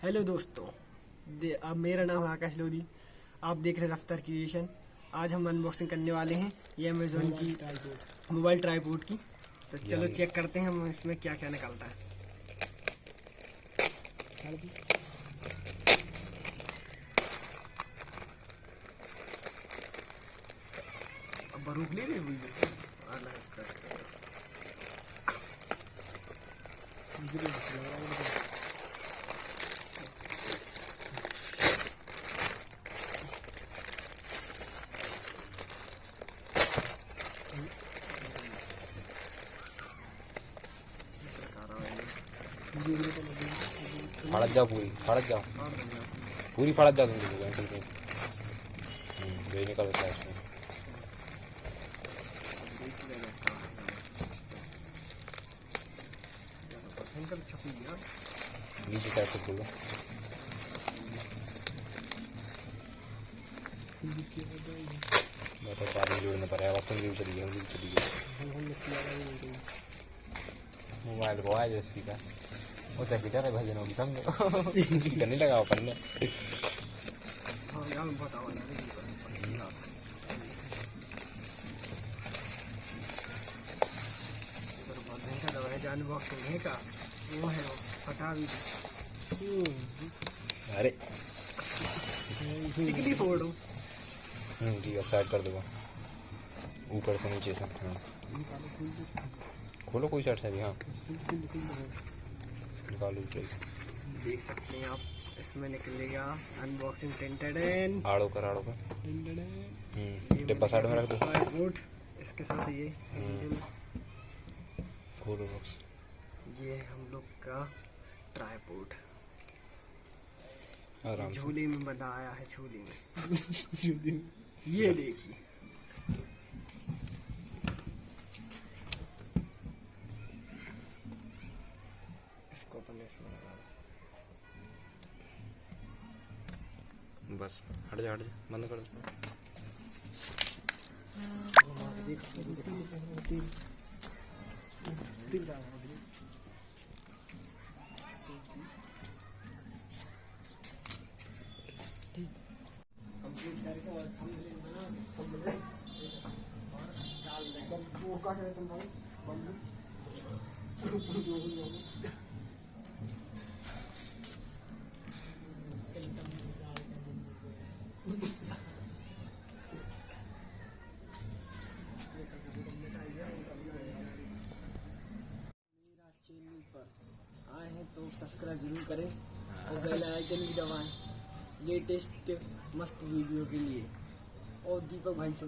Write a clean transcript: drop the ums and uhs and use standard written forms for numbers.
Hello दोस्तों, अब मेरा नाम है आकाश लोधी। आप देख रहे हैं रफ्तार क्रिएशन। आज हम अनबॉक्सिंग करने वाले हैं ये अमेजोन की मोबाइल ट्राइपॉड की। तो चलो चेक करते हैं हम इसमें क्या क्या निकलता है। अब रुक ले फाड़त जाओ, पूरी फाड़त जाओ तुम यही निकलता है इसमें। नीचे टाइप से खोलो। मैं तो पानी जोड़ने पर है, वापस भी चली गई। मोबाइल को आया जो स्पीकर वो तो गिटार है भजन होगी समझो। स्पीकर नहीं लगा अपन ने। अनबॉक्सिंग है का वो है, वो फटा भी अरे टिकली फोड़ो। ठीक है, साइड कर दूंगा ऊपर से नीचे से। खोलो कोई साइड से भी। हाँ निकालो। देख सकते हैं आप, इसमें निकलेगा अनबॉक्सिंग टेंटेड आड़ो कर डिब्बा साइड में रख दो। ट्राइपॉड इसके साथ ये खोलो बॉक्स। ये हम लोग का ट्राइपॉड आराम से। झूले में बंधा आया है, झूले में। ये देखिए, इसको अपन इसमें लगा बस हट जा बंद कर दो। चैनल पर आए हैं तो सब्सक्राइब जरूर करें और बेल आइकन भी दबाएं लेटेस्ट मस्त वीडियो के लिए। और दीपक भाई से